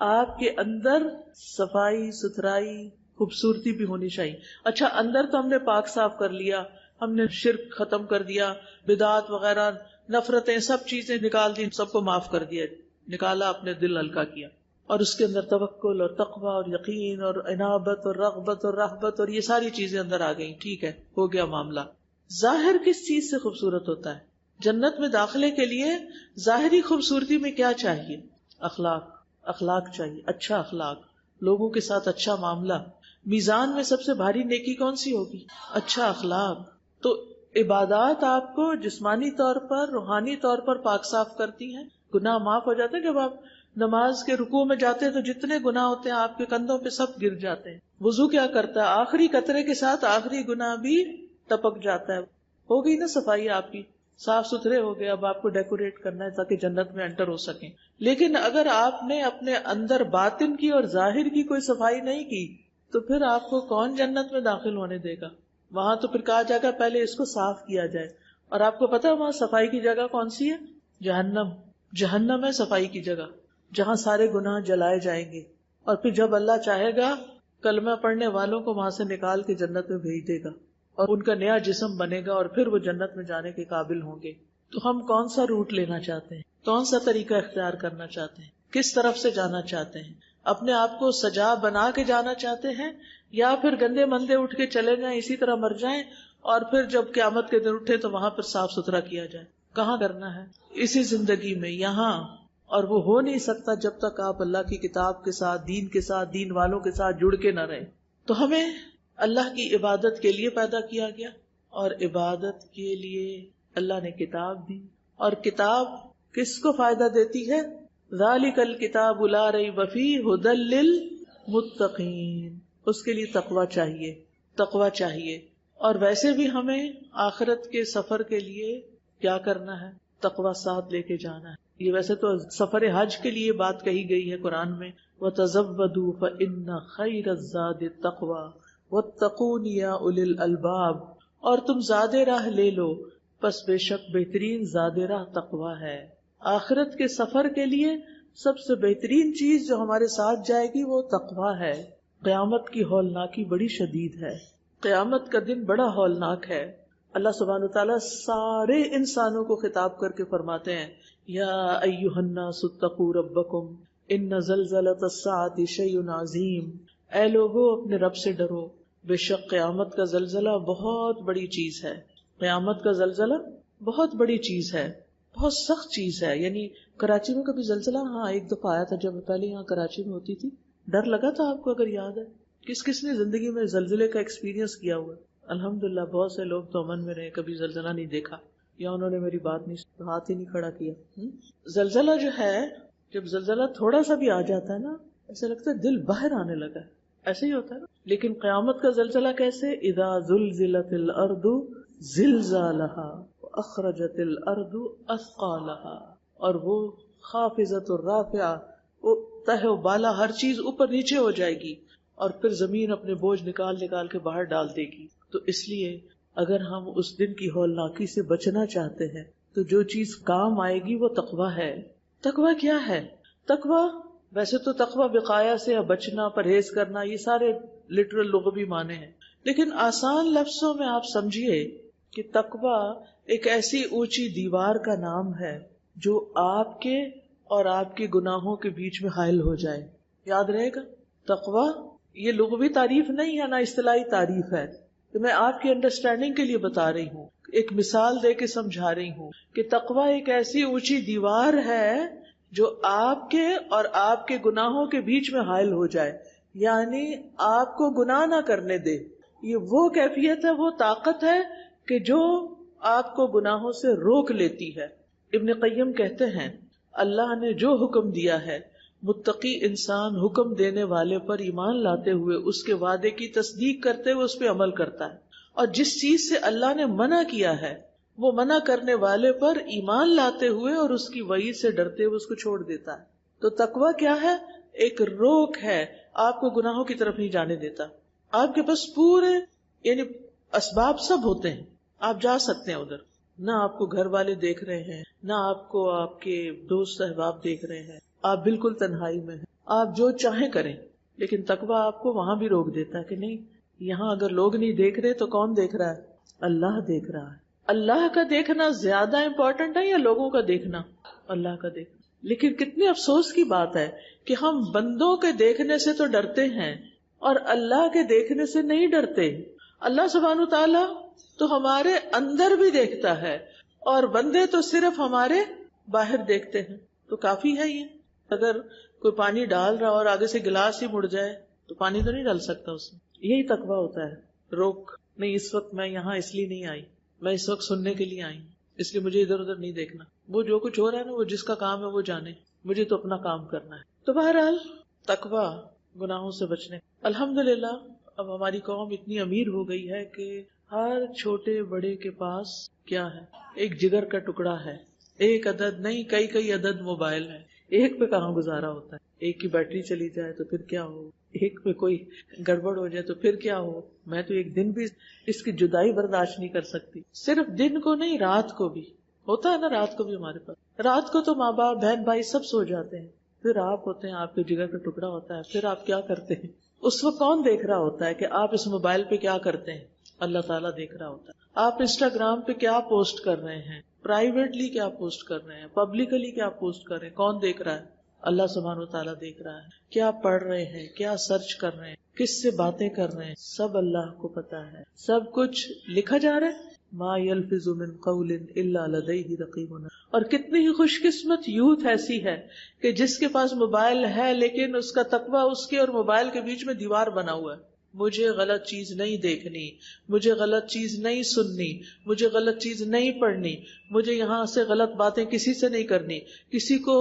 آپ کے اندر صفائی ستھرائی خوبصورتی بھی ہونی چاہیے. اچھا، اندر تو ہم نے پاک صاف کر لیا، ہم نے شرک ختم کر دیا، بدعات وغیرہ نفرتیں سب چیزیں نکال دی، سب کو معاف کر دیا، نکالا، اپنے دل ہلکا کیا، اور اس کے اندر توکل اور تقوی اور یقین اور انابت اور رغبت اور رہبت اور یہ ساری چیزیں اندر آ گئیں. ٹھیک ہے، ہو گیا معاملہ. ظاہر کس چیز سے خوبصورت ہوتا ہے؟ جنت میں داخلے کے لیے ظاہری خوبصورتی میں کیا چاہیے؟ اخلاق چاہیے، اچھا اخلاق، لوگوں کے ساتھ اچھا معاملہ. میزان میں سب سے بھاری نیکی کون سی ہوگی؟ اچھا اخلاق. تو عبادات آپ کو جسمانی طور پر، روحانی طور پر پاک صاف کرتی ہیں، گناہ معاف ہو جاتے ہیں. جب آپ نماز کے رکوع میں جاتے ہیں تو جتنے گناہ ہوتے ہیں آپ کے کندھوں پہ سب گر جاتے ہیں. وضو کیا کرتا ہے؟ آخری قطرے کے ساتھ آخری گناہ بھی ٹپک جاتا ہے. ہو گئی نا صفائی آپ کی، صاف ستھرے ہو گئے. اب آپ کو ڈیکوریٹ کرنا ہے تاکہ جنت میں انٹر ہو سکیں. لیکن اگر آپ نے اپنے اندر باطن کی اور ظاہر کی کوئی صفائی نہیں کی تو پھر آپ کو کون جنت میں داخل ہونے دے گا؟ وہاں تو پھر کہا جائے گا پہلے اس کو صاف کیا جائے. اور آپ کو پتا ہے وہاں صفائی کی جگہ کون سی ہے؟ جہنم. جہنم ہے صفائی کی جگہ، جہاں سارے گناہ جلائے جائیں گے. اور پھر جب اللہ چاہے گا کلمہ پڑھنے والوں کو وہاں سے نکال کے جنت میں بھیج دے گا اور ان کا نیا جسم بنے گا اور پھر وہ جنت میں جانے کے قابل ہوں گے. تو ہم کون سا روٹ لینا چاہتے ہیں؟ کون سا طریقہ اختیار کرنا چاہتے ہیں؟ کس طرف سے جانا چاہتے ہیں؟ اپنے آپ کو سجا بنا کے جانا چاہتے ہیں یا پھر گندے مندے اٹھ کے چلے جائیں، اسی طرح مر جائیں اور پھر جب قیامت کے دن اٹھے تو وہاں پر صاف ستھرا کیا جائے؟ کہاں کرنا ہے؟ اسی زندگی میں، یہاں. اور وہ ہو نہیں سکتا جب تک آپ اللہ کی کتاب کے ساتھ، دین والوں کے ساتھ جڑ کے نہ رہیں. تو ہمیں اللہ کی عبادت کے لیے پیدا کیا گیا اور عبادت کے لیے اللہ نے کتاب دی. اور کتاب کس کو فائدہ دیتی ہے؟ ذالک الکتاب لا ریب فیہ ھدی للمتقین. اس کے لیے تقوی چاہیے. اور ویسے بھی ہمیں آخرت کے سفر کے لیے کیا کرنا ہے؟ تقوی ساتھ لے کے جانا ہے. یہ ویسے تو سفر حج کے لیے بات کہی گئی ہے قرآن میں، وَتَزَوَّدُوا فَإِنَّ خَيْرَ الزَّادِ التَّقْوَىٰ وَاتَّقُونِ يَا أُولِي الْأَلْبَابِ. اور تم زاد راہ لے لو، پس بے شک بہترین زاد راہ تقوی ہے. آخرت کے سفر کے لیے سب سے بہترین چیز جو ہمارے ساتھ جائے گی وہ تقوی ہے. قیامت کی ہولناکی بڑی شدید ہے، قیامت کا دن بڑا ہولناک ہے. اللہ سبحانہ وتعالیٰ سارے انسانوں کو خطاب کر کے فرماتے ہیں، یا ایھا الناس اتقوا ربکم ان زلزلۃ الساعۃ شیء عظیم. اے لوگو اپنے رب سے ڈرو، بے شک قیامت کا زلزلہ بہت بڑی چیز ہے. قیامت کا زلزلہ بہت بڑی چیز ہے، بہت سخت چیز ہے. یعنی کراچی میں کبھی زلزلہ؟ ہاں ایک دفعہ آیا تھا جب پہلے یہاں کراچی میں ہوتی تھی. ڈر لگا تھا آپ کو؟ اگر یاد ہے کس کس نے زندگی میں زلزلے کا ایکسپیرینس کیا ہوا؟ الحمدللہ بہت سے لوگ تو امن میں رہے، کبھی زلزلہ نہیں دیکھا یا انہوں نے میری بات نہیں، ہاتھ ہی نہیں کھڑا کیا. زلزلہ جو ہے، جب زلزلہ تھوڑا سا بھی آ جاتا ہے نا، ایسا لگتا ہے دل باہر آنے لگا ہے، ایسے ہی ہوتا ہے نا. لیکن قیامت کا زلزلہ کیسے؟ اذا زلزلت الارض زلزالہا واخرجت الارض اثقالہا. اور وہ خافضۃ الرافعہ، وہ تہ و بالا ہر چیز اوپر نیچے ہو جائے گی اور پھر زمین اپنے بوجھ نکال نکال کے باہر ڈال دے گی. تو اس لیے اگر ہم اس دن کی ہولناکی سے بچنا چاہتے ہیں تو جو چیز کام آئے گی وہ تقوی ہے. تقوی کیا ہے؟ تقوی ویسے تو تقوی وقایا سے بچنا، پرہیز کرنا، یہ سارے لٹرل لغوی معنی ہیں. لیکن آسان لفظوں میں آپ سمجھیے کہ تقوی ایک ایسی اونچی دیوار کا نام ہے جو آپ کے اور آپ کے گناہوں کے بیچ میں حائل ہو جائے. یاد رہے گا، تقوی یہ لغوی تعریف نہیں ہے، نہ اصطلاحی تعریف ہے. تو میں آپ کی انڈرسٹینڈنگ کے لیے بتا رہی ہوں، ایک مثال دے کے سمجھا رہی ہوں کہ تقوی ایک ایسی اونچی دیوار ہے جو آپ کے اور آپ کے گناہوں کے بیچ میں حائل ہو جائے، یعنی آپ کو گناہ نہ کرنے دے. یہ وہ کیفیت ہے، وہ طاقت ہے کہ جو آپ کو گناہوں سے روک لیتی ہے. ابن قیم کہتے ہیں اللہ نے جو حکم دیا ہے، متقی انسان حکم دینے والے پر ایمان لاتے ہوئے اس کے وعدے کی تصدیق کرتے ہوئے اس پہ عمل کرتا ہے، اور جس چیز سے اللہ نے منع کیا ہے وہ منع کرنے والے پر ایمان لاتے ہوئے اور اس کی وعید سے ڈرتے ہوئے اس کو چھوڑ دیتا ہے. تو تقوی کیا ہے؟ ایک روک ہے، آپ کو گناہوں کی طرف نہیں جانے دیتا. آپ کے پاس پورے یعنی اسباب سب ہوتے ہیں، آپ جا سکتے ہیں ادھر، نہ آپ کو گھر والے دیکھ رہے ہیں، نہ آپ کو آپ کے دوست احباب دیکھ رہے ہیں، آپ بالکل تنہائی میں ہیں، آپ جو چاہیں کریں. لیکن تقوی آپ کو وہاں بھی روک دیتا ہے کہ نہیں، یہاں اگر لوگ نہیں دیکھ رہے تو کون دیکھ رہا ہے؟ اللہ دیکھ رہا ہے. اللہ کا دیکھنا زیادہ امپورٹنٹ ہے یا لوگوں کا دیکھنا؟ اللہ کا دیکھنا. لیکن کتنی افسوس کی بات ہے کہ ہم بندوں کے دیکھنے سے تو ڈرتے ہیں اور اللہ کے دیکھنے سے نہیں ڈرتے. اللہ سبحانہ تعالیٰ تو ہمارے اندر بھی دیکھتا ہے اور بندے تو صرف ہمارے باہر دیکھتے ہیں. تو کافی ہے یہ. اگر کوئی پانی ڈال رہا اور آگے سے گلاس ہی مڑ جائے تو پانی تو نہیں ڈال سکتا اس میں. یہی تقویٰ ہوتا ہے. روک نہیں، اس وقت میں یہاں اس لیے نہیں آئی، میں اس وقت سننے کے لیے آئی ہوں، اس لیے مجھے ادھر ادھر نہیں دیکھنا. وہ جو کچھ ہو رہا ہے نا، وہ جس کا کام ہے وہ جانے، مجھے تو اپنا کام کرنا ہے. تو بہرحال تقویٰ گناہوں سے بچنے. الحمدللہ اب ہماری قوم اتنی امیر ہو گئی ہے کہ ہر چھوٹے بڑے کے پاس کیا ہے؟ ایک جگر کا ٹکڑا ہے. ایک عدد نہیں، کئی عدد موبائل ہے. ایک پہ کہاں گزارا ہوتا ہے. ایک کی بیٹری چلی جائے تو پھر کیا ہو، ایک پہ کوئی گڑبڑ ہو جائے تو پھر کیا ہو. میں تو ایک دن بھی اس کی جدائی برداشت نہیں کر سکتی. صرف دن کو نہیں، رات کو بھی ہوتا ہے نا. رات کو بھی ہمارے پاس، رات کو تو ماں باپ بہن بھائی سب سو جاتے ہیں، پھر آپ ہوتے ہیں، آپ کے جگر کا ٹکڑا ہوتا ہے. پھر آپ کیا کرتے ہیں؟ اس وقت کون دیکھ رہا ہوتا ہے کہ آپ اس موبائل پہ کیا کرتے ہیں؟ اللہ تعالیٰ دیکھ رہا ہوتا ہے. آپ انسٹاگرام پہ کیا پوسٹ کر رہے ہیں، پرائیویٹلی کیا پوسٹ کر رہے ہیں، پبلکلی کیا پوسٹ کر رہے ہیں، کون دیکھ رہا ہے؟ اللہ سبحانہ وتعالیٰ دیکھ رہا ہے. کیا پڑھ رہے ہیں، کیا سرچ کر رہے ہیں، کس سے باتیں کر رہے ہیں، سب اللہ کو پتا ہے. سب کچھ لکھا جا رہا ہے. ما یلفظ من قول الا لدیہ رقیب. اور کتنی ہی خوش قسمت یوتھ ایسی ہے کہ جس کے پاس موبائل ہے لیکن اس کا تقویٰ اس کے اور موبائل کے بیچ میں دیوار بنا ہوا ہے. مجھے غلط چیز نہیں دیکھنی، مجھے غلط چیز نہیں سننی، مجھے غلط چیز نہیں پڑھنی، مجھے یہاں سے غلط باتیں کسی سے نہیں کرنی، کسی کو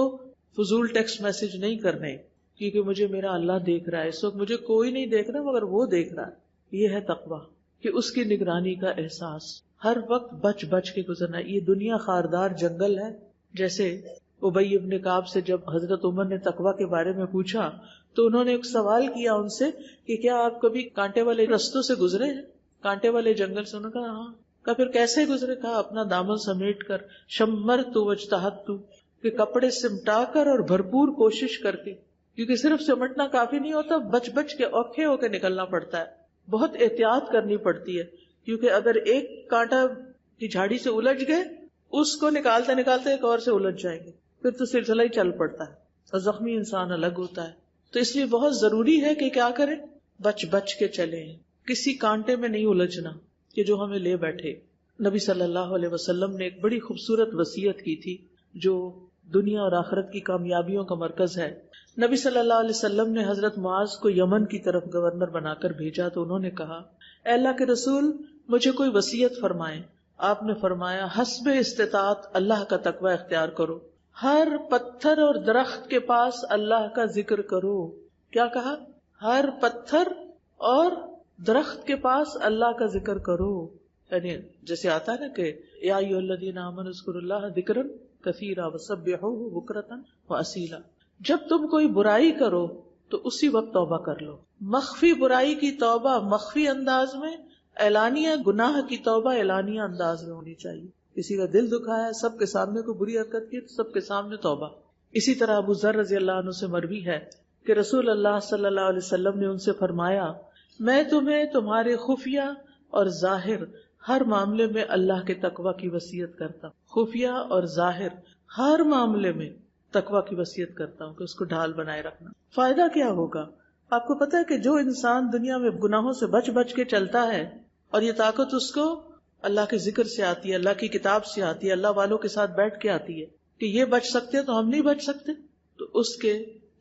فضول ٹیکسٹ میسج نہیں کرنے، کیونکہ مجھے میرا اللہ دیکھ رہا ہے. اس وقت مجھے کوئی نہیں دیکھ رہا مگر وہ دیکھ رہا ہے. یہ ہے تقویٰ کہ اس کی نگرانی کا احساس. ہر وقت بچ بچ کے گزرنا. یہ دنیا خاردار جنگل ہے. جیسے ابی ابن کعب سے جب حضرت عمر نے تقویٰ کے بارے میں پوچھا تو انہوں نے ایک سوال کیا ان سے کہ کیا آپ کبھی کانٹے والے رستوں سے گزرے ہیں، کانٹے والے جنگل سے؟ انہوں نے کہا ہاں. کہا پھر کیسے گزرے؟ کہا اپنا دامن سمیٹ کر، شمرت واجتہدت، کہ کپڑے سمٹا کر اور بھرپور کوشش کر کے. کیونکہ صرف سمٹنا کافی نہیں ہوتا، بچ بچ کے اوکھے ہو کے نکلنا پڑتا ہے. بہت احتیاط کرنی پڑتی ہے، کیونکہ اگر ایک کانٹا کی جھاڑی سے الجھ گئے، اس کو نکالتے نکالتے ایک اور سے الجھ جائیں گے، پھر تو سلسلہ ہی چل پڑتا ہے اور زخمی انسان الگ ہوتا ہے. تو اس لیے بہت ضروری ہے کہ کیا کریں، بچ بچ کے چلیں، کسی کانٹے میں نہیں الجھنا کہ جو ہمیں لے بیٹھے. نبی صلی اللہ علیہ وسلم نے ایک بڑی خوبصورت وصیت کی تھی جو دنیا اور آخرت کی کامیابیوں کا مرکز ہے. نبی صلی اللہ علیہ وسلم نے حضرت معاذ کو یمن کی طرف گورنر بنا کر بھیجا تو انہوں نے کہا، اے اللہ کے رسول مجھے کوئی وصیت فرمائیں. آپ نے فرمایا، حسب استطاعت اللہ کا تقوی اختیار کرو، ہر پتھر اور درخت کے پاس اللہ کا ذکر کرو. کیا کہا؟ ہر پتھر اور درخت کے پاس اللہ کا ذکر کرو. یعنی جیسے آتا ہے نا کہ یا ایھا الذین آمنوا اذکروا اللہ ذکرا کثیرا وسبحوہ بکرۃ واصیلا. جب تم کوئی برائی کرو تو اسی وقت توبہ کر لو. مخفی برائی کی توبہ مخفی انداز میں، اعلانیہ گناہ کی توبہ اعلانیہ انداز میں ہونی چاہیے. کسی کا دل دکھایا، سب کے سامنے کوئی بری حرکت کی تو سب کے سامنے توبہ. اسی طرح ابو ذر رضی اللہ عنہ سے مروی ہے کہ رسول اللہ صلی اللہ علیہ وسلم نے ان سے فرمایا، میں تمہیں تمہارے خفیہ اور ظاہر ہر معاملے میں اللہ کے تقوی کی وصیت کرتا ہوں. خفیہ اور ظاہر ہر معاملے میں تقوی کی وصیت کرتا ہوں کہ اس کو ڈھال بنائے رکھنا. فائدہ کیا ہوگا؟ آپ کو پتا ہے کہ جو انسان دنیا میں گناہوں سے بچ بچ کے چلتا ہے اور یہ طاقت اس کو اللہ کے ذکر سے آتی ہے، اللہ کی کتاب سے آتی ہے، اللہ والوں کے ساتھ بیٹھ کے آتی ہے کہ یہ بچ سکتے تو ہم نہیں بچ سکتے. تو اس کے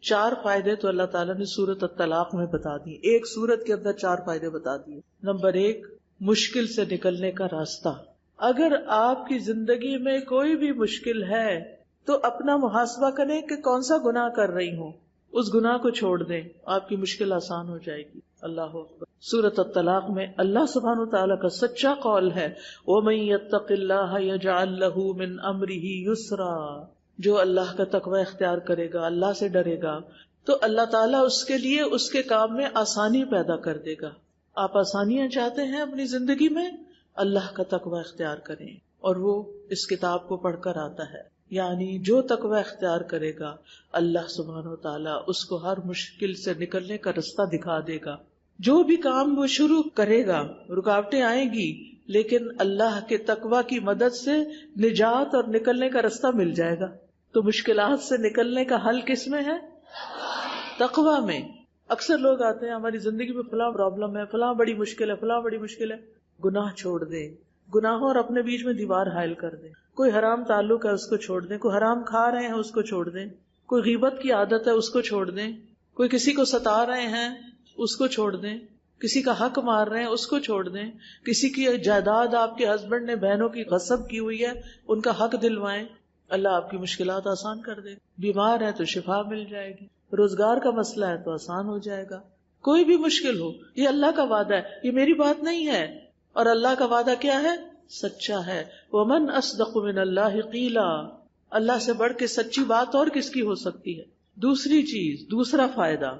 4 فائدے تو اللہ تعالیٰ نے سورۃ الطلاق میں بتا دیے. ایک سورت کے اندر 4 فائدے بتا دیے. نمبر 1، مشکل سے نکلنے کا راستہ. اگر آپ کی زندگی میں کوئی بھی مشکل ہے تو اپنا محاسبہ کریں کہ کون سا گناہ کر رہی ہوں، اس گناہ کو چھوڑ دیں، آپ کی مشکل آسان ہو جائے گی. اللہ اکبر. سورۃ الطلاق میں اللہ سبحانہ وتعالیٰ کا سچا قول ہے، وَمَن يَتَّقِ اللَّهَ يَجْعَل لَّهُ مِنْ أَمْرِهِ يُسْرًا. جو اللہ کا تقوی اختیار کرے گا، اللہ سے ڈرے گا، تو اللہ تعالیٰ اس کے لیے اس کے کام میں آسانی پیدا کر دے گا. آپ آسانیاں چاہتے ہیں اپنی زندگی میں، اللہ کا تقوی اختیار کریں. اور وہ اس کتاب کو پڑھ کر آتا ہے، یعنی جو تقوی اختیار کرے گا اللہ سبحانہ وتعالیٰ اس کو ہر مشکل سے نکلنے کا راستہ دکھا دے گا. جو بھی کام وہ شروع کرے گا رکاوٹیں آئیں گی، لیکن اللہ کے تقوی کی مدد سے نجات اور نکلنے کا رستہ مل جائے گا. تو مشکلات سے نکلنے کا حل کس میں ہے؟ تقوی میں. اکثر لوگ آتے ہیں ہماری زندگی میں فلاں پرابلم ہے، فلاں بڑی مشکل ہے، فلاں بڑی مشکل ہے. گناہ چھوڑ دیں، گناہوں اور اپنے بیچ میں دیوار حائل کر دیں. کوئی حرام تعلق ہے اس کو چھوڑ دیں، کوئی حرام کھا رہے ہیں اس کو چھوڑ دیں، کوئی غیبت کی عادت ہے اس کو چھوڑ دیں، کوئی کسی کو ستا رہے ہیں اس کو چھوڑ دیں، کسی کا حق مار رہے ہیں اس کو چھوڑ دیں، کسی کی جائیداد آپ کے ہسبینڈ نے بہنوں کی غصب کی ہوئی ہے ان کا حق دلوائیں، اللہ آپ کی مشکلات آسان کر دے. بیمار ہے تو شفا مل جائے گی، روزگار کا مسئلہ ہے تو آسان ہو جائے گا. کوئی بھی مشکل ہو، یہ اللہ کا وعدہ ہے، یہ میری بات نہیں ہے. اور اللہ کا وعدہ کیا ہے؟ سچا ہے. وَمَنْ أَصْدَقُ مِنَ اللَّهِ قِيلًا، اللہ سے بڑھ کے سچی بات اور کس کی ہو سکتی ہے. دوسری چیز، دوسرا فائدہ،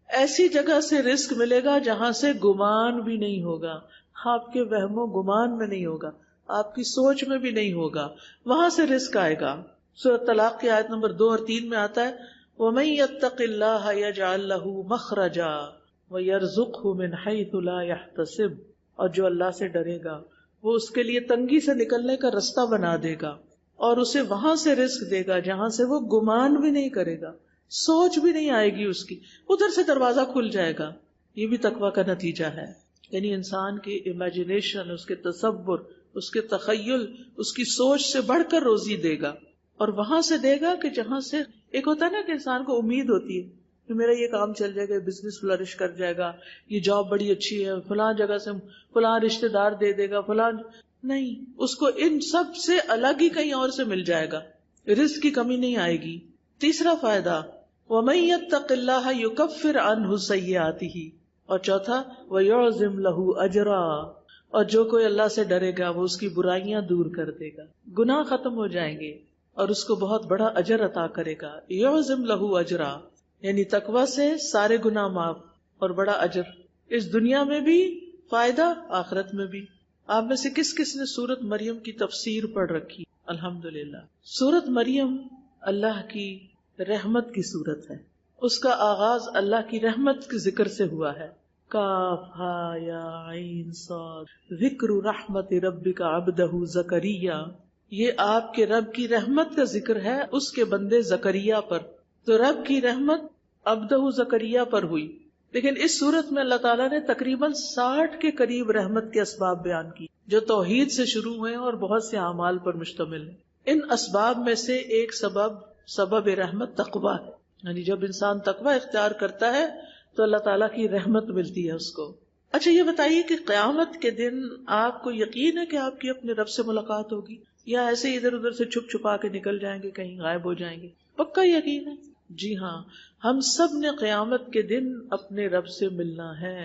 ایسی جگہ سے رزق ملے گا جہاں سے گمان بھی نہیں ہوگا. آپ کے وہم و گمان میں نہیں ہوگا، آپ کی سوچ میں بھی نہیں ہوگا، وہاں سے رزق آئے گا. سورۃ طلاق کی آیت نمبر 2 اور 3 میں آتا ہے وَمَن يَتَّقِ اللَّهَ يَجْعَل لَّهُ مَخْرَجًا وَيَرْزُقْهُ مِنْ حَيْثُ لَا يَحْتَسِبُ، اور جو اللہ سے ڈرے گا وہ اس کے لیے تنگی سے نکلنے کا رستہ بنا دے گا اور اسے وہاں سے رزق دے گا جہاں سے وہ گمان بھی نہیں کرے گا، سوچ بھی نہیں آئے گی اس کی، ادھر سے دروازہ کھل جائے گا. یہ بھی تقویٰ کا نتیجہ ہے. یعنی انسان کی امیجنیشن، اس کے تصور، اس کے تخیل، اس کی سوچ سے بڑھ کر روزی دے گا، اور وہاں سے دے گا کہ جہاں سے ایک ہوتا ہے نا کہ انسان کو امید ہوتی ہے کہ میرا یہ کام چل جائے گا، بزنس فلرش کر جائے گا، یہ جاب بڑی اچھی ہے، فلاں جگہ سے فلاں رشتہ دار دے دے گا، فلاں نہیں، اس کو ان سب سے الگ ہی کہیں اور سے مل جائے گا، رزق کی کمی نہیں آئے گی. تیسرا فائدہ وَمَن يَتَّقِ اللَّهَ يُكَفِّرْ عَنْهُ سَيِّئَاتِهِ، اور چوتھا وَيُعْظِمْ لَهُ أَجْرًا، اور جو کوئی اللہ سے ڈرے گا وہ اس کی برائیاں دور کر دے گا، گناہ ختم ہو جائیں گے اور اس کو بہت بڑا اجر عطا کرے گا. يُعْظِمْ لَهُ أَجْرًا، یعنی تقویٰ سے سارے گناہ معاف اور بڑا اجر، اس دنیا میں بھی فائدہ، آخرت میں بھی. آپ میں سے کس کس نے سورت مریم کی تفسیر پڑھ رکھی؟ الحمدللہ. سورت مریم اللہ کی رحمت کی صورت ہے، اس کا آغاز اللہ کی رحمت کے ذکر سے ہوا ہے. کاف ہا یا عین صاد ذکر رحمت ربک عبدہ زکریا، یہ آپ کے رب کی رحمت کا ذکر ہے اس کے بندے زکریا پر. تو رب کی رحمت عبدہ زکریا پر ہوئی، لیکن اس صورت میں اللہ تعالیٰ نے تقریباً 60 کے قریب رحمت کے اسباب بیان کی جو توحید سے شروع ہوئے ہیں اور بہت سے اعمال پر مشتمل ہیں. ان اسباب میں سے ایک سبب رحمت تقویٰ ہے، یعنی جب انسان تقویٰ اختیار کرتا ہے تو اللہ تعالیٰ کی رحمت ملتی ہے اس کو. اچھا یہ بتائیے کہ قیامت کے دن آپ کو یقین ہے کہ آپ کی اپنے رب سے ملاقات ہوگی، یا ایسے ادھر ادھر سے چھپ چھپا کے نکل جائیں گے، کہیں غائب ہو جائیں گے؟ پکا یقین ہے؟ جی ہاں، ہم سب نے قیامت کے دن اپنے رب سے ملنا ہے.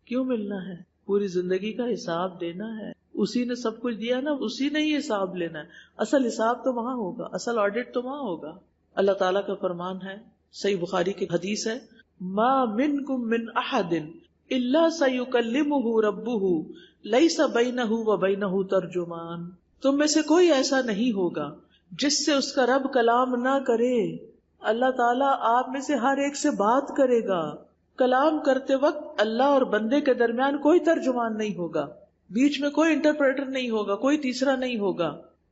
کیوں ملنا ہے؟ پوری زندگی کا حساب دینا ہے. اسی نے سب کچھ دیا نا، اسی نے ہی حساب لینا ہے. اصل حساب تو وہاں ہوگا، اصل آڈٹ تو وہاں ہوگا. اللہ تعالیٰ کا فرمان ہے، صحیح بخاری کی حدیث ہے، ما منکم من احد الا سیکلمہ ربہ لیس بینہ وبینہ ترجمان، تم میں سے کوئی ایسا نہیں ہوگا جس سے اس کا رب کلام نہ کرے. اللہ تعالیٰ آپ میں سے ہر ایک سے بات کرے گا. کلام کرتے وقت اللہ اور بندے کے درمیان کوئی ترجمان نہیں ہوگا، بیچ میں کوئی انٹرپریٹر نہیں ہوگا، کوئی تیسرا نہیں ہوگا.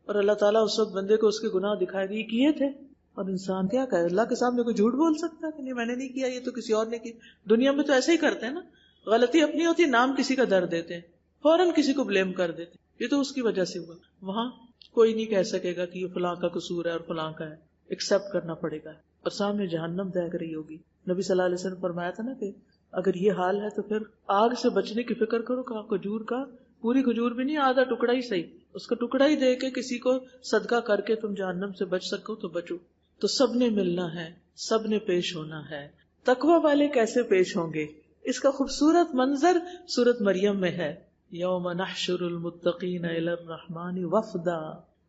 اور اللہ تعالیٰ اس وقت بندے کو اس کے گناہ دکھائے گا، یہ کیے تھے. اور انسان کیا کہے؟ اللہ کے سامنے کوئی جھوٹ بول سکتا ہے کہ نہیں میں نے نہیں کیا، یہ تو کسی اور نے کی. دنیا میں تو ایسے ہی کرتے ہیں نا، غلطی اپنی ہوتی، نام کسی کا در دیتے ہیں، فوراً کسی کو بلیم کر دیتے ہیں، یہ تو اس کی وجہ سے ہوا. وہاں کوئی نہیں کہہ سکے گا کہ یہ فلاں کا قصور ہے اور فلاں کا ہے، ایکسپٹ کرنا پڑے گا. اور سامنے جہنم دیکھ رہی ہوگی. نبی صلی اللہ علیہ وسلم فرمایا تھا نا کہ اگر یہ حال ہے تو پھر آگ سے بچنے کی فکر کرو. کہ کھجور کا پوری کھجور بھی نہیں، آدھا ٹکڑا ہی صحیح، اس کا ٹکڑا ہی دے کے کسی کو صدقہ کر کے تم جہنم سے بچ سکو تو بچو. تو سب نے ملنا ہے، سب نے پیش ہونا ہے. تقوی والے کیسے پیش ہوں گے؟ اس کا خوبصورت منظر سورت مریم میں ہے. یوم نحشر المتقین الی الرحمن وفدا،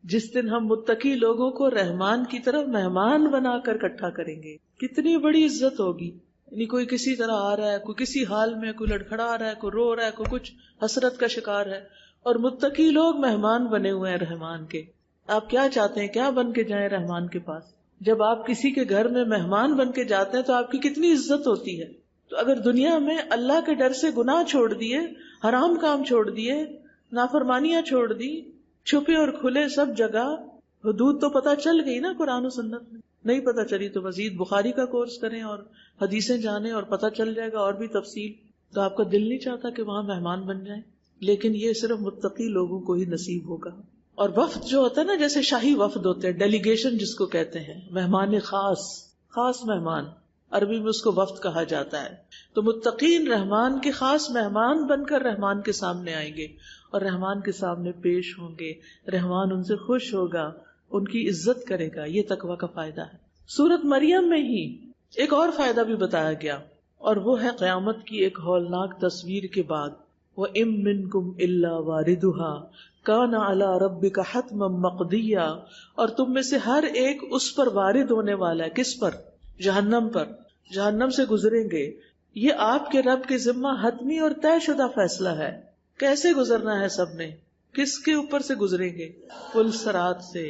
جس دن ہم متقی لوگوں کو رحمان کی طرف مہمان بنا کر اکٹھا کریں گے. کتنی بڑی عزت ہوگی. یعنی کوئی کسی طرح آ رہا ہے، کوئی کسی حال میں، کوئی لڑکھڑا آ رہا ہے، کوئی رو رہا ہے، کوئی کچھ حسرت کا شکار ہے، اور متقی لوگ مہمان بنے ہوئے ہیں رحمان کے. آپ کیا چاہتے ہیں؟ کیا بن کے جائیں رحمان کے پاس؟ جب آپ کسی کے گھر میں مہمان بن کے جاتے ہیں تو آپ کی کتنی عزت ہوتی ہے. تو اگر دنیا میں اللہ کے ڈر سے گناہ چھوڑ دیے، حرام کام چھوڑ دیے، نافرمانیاں چھوڑ دی، چھپے اور کھلے سب جگہ، حدود تو پتہ چل گئی نا قرآن و سنت میں، نہیں پتہ چلی تو مزید بخاری کا کورس کریں اور حدیثیں جانیں اور پتہ چل جائے گا اور بھی تفصیل. تو آپ کا دل نہیں چاہتا کہ وہاں مہمان بن جائیں، لیکن یہ صرف متقی لوگوں کو ہی نصیب ہوگا. اور وفد جو ہوتا ہے نا، جیسے شاہی وفد ہوتے ہیں، ڈیلیگیشن جس کو کہتے ہیں، مہمان خاص، خاص مہمان، عربی میں اس کو وفد کہا جاتا ہے. تو متقین رحمان کے خاص مہمان بن کر رحمان کے سامنے آئیں گے اور رحمان کے سامنے پیش ہوں گے. رحمان ان سے خوش ہوگا، ان کی عزت کرے گا. یہ تقویٰ کا فائدہ ہے. سورت مریم میں ہی ایک اور فائدہ بھی بتایا گیا، اور وہ ہے قیامت کی ایک ہولناک تصویر کے بعد، وَإِن مِّنكُمْ إِلَّا وَارِدُهَا كَانَ عَلَىٰ رَبِّكَ حَتْمًا مَّقْضِيًّا، اور تم میں سے ہر ایک اس پر وارد ہونے والا ہے. کس پر؟ جہنم پر. جہنم سے گزریں گے. یہ آپ کے رب کے ذمہ حتمی اور طے شدہ فیصلہ ہے. کیسے گزرنا ہے سب نے؟ کس کے اوپر سے گزریں گے؟ پل صراط سے.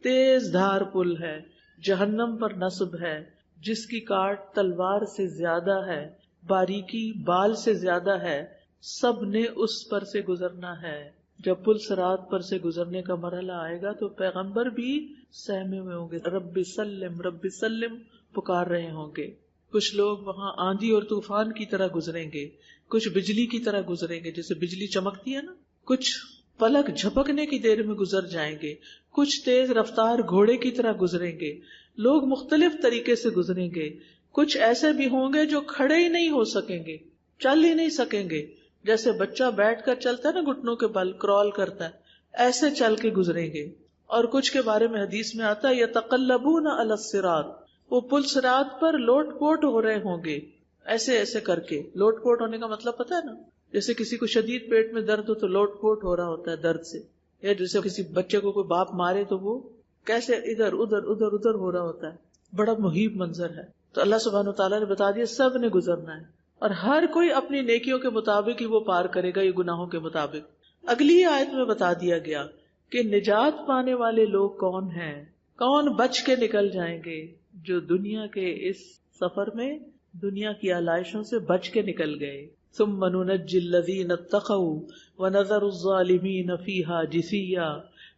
تیز دھار پل ہے، جہنم پر نصب ہے، جس کی کاٹ تلوار سے زیادہ ہے، باریکی بال سے زیادہ ہے. سب نے اس پر سے گزرنا ہے. جب پل صراط پر سے گزرنے کا مرحلہ آئے گا تو پیغمبر بھی سہمے میں ہوں گے، رب سلم رب سلم پکار رہے ہوں گے. کچھ لوگ وہاں آندھی اور طوفان کی طرح گزریں گے، کچھ بجلی کی طرح گزریں گے، جیسے بجلی چمکتی ہے نا، کچھ پلک جھپکنے کی دیر میں گزر جائیں گے، کچھ تیز رفتار گھوڑے کی طرح گزریں گے. لوگ مختلف طریقے سے گزریں گے. کچھ ایسے بھی ہوں گے جو کھڑے ہی نہیں ہو سکیں گے، چل ہی نہیں سکیں گے. جیسے بچہ بیٹھ کر چلتا ہے نا، گھٹنوں کے بل کرال کرتا ہے، ایسے چل کے گزریں گے. اور کچھ کے بارے میں حدیث میں آتا ہے یتقلبون علی الصراط، وہ پل صراط پر لوٹ پوٹ ہو رہے ہوں گے، ایسے ایسے کر کے. لوٹ پوٹ ہونے کا مطلب پتا ہے نا، جیسے کسی کو شدید پیٹ میں درد ہو تو لوٹ پوٹ ہو رہا ہوتا ہے درد سے، یا جیسے کسی بچے کو کوئی باپ مارے تو وہ کیسے ادھر ادھر ادھر ادھر ہو رہا ہوتا ہے. بڑا محیب منظر ہے. تو اللہ سبحانہ وتعالیٰ نے بتا دیا سب نے گزرنا ہے، اور ہر کوئی اپنی نیکیوں کے مطابق ہی وہ پار کرے گا، یہ گناہوں کے مطابق. اگلی آیت میں بتا دیا گیا کہ نجات پانے والے لوگ کون ہیں، کون بچ کے نکل جائیں گے. جو دنیا کے اس سفر میں دنیا کی آلائشوں سے بچ کے نکل گئے. ثم ننجی الذین اتقوا ونذر الظالمین فیہا جثیا،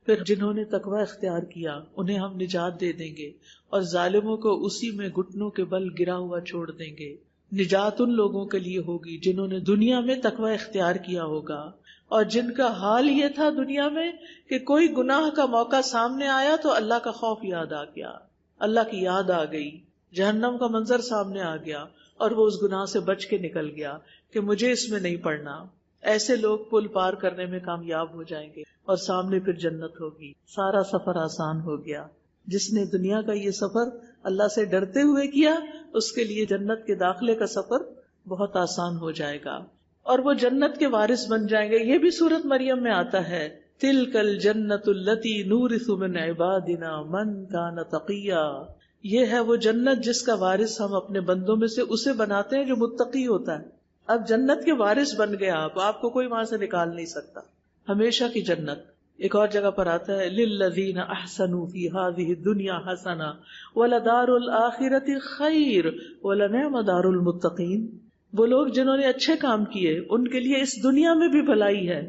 پھر جنہوں نے تقوی اختیار کیا انہیں ہم نجات دے دیں گے اور ظالموں کو اسی میں گھٹنوں کے بل گرا ہوا چھوڑ دیں گے. نجات ان لوگوں کے لیے ہوگی جنہوں نے دنیا میں تقوی اختیار کیا ہوگا، اور جن کا حال یہ تھا دنیا میں کہ کوئی گناہ کا موقع سامنے آیا تو اللہ کا خوف یاد آ گیا، اللہ کی یاد آ گئی، جہنم کا منظر سامنے آ گیا اور وہ اس گناہ سے بچ کے نکل گیا کہ مجھے اس میں نہیں پڑنا. ایسے لوگ پل پار کرنے میں کامیاب ہو جائیں گے اور سامنے پھر جنت ہوگی. سارا سفر آسان ہو گیا. جس نے دنیا کا یہ سفر اللہ سے ڈرتے ہوئے کیا، اس کے لیے جنت کے داخلے کا سفر بہت آسان ہو جائے گا اور وہ جنت کے وارث بن جائیں گے. یہ بھی سورت مریم میں آتا ہے، تِلْكَ الْجَنَّةُ الَّتِي نُورِثُ مِنْ عِبَادِنَا مَنْ كَانَ تَقِيًّا. یہ ہے وہ جنت جس کا وارث ہم اپنے بندوں میں سے اسے بناتے ہیں جو متقی ہوتا ہے. اب جنت کے وارث بن گئے آپ کو کوئی وہاں سے نکال نہیں سکتا، ہمیشہ کی جنت. ایک اور جگہ پر آتا ہے للذین احسنوا فی ہذہ الدنیا حسنہ ولدار الآخرۃ خیر ولنعم دار المتقین. وہ لوگ جنہوں نے اچھے کام کیے ان کے لیے اس دنیا میں بھی بھلائی ہے،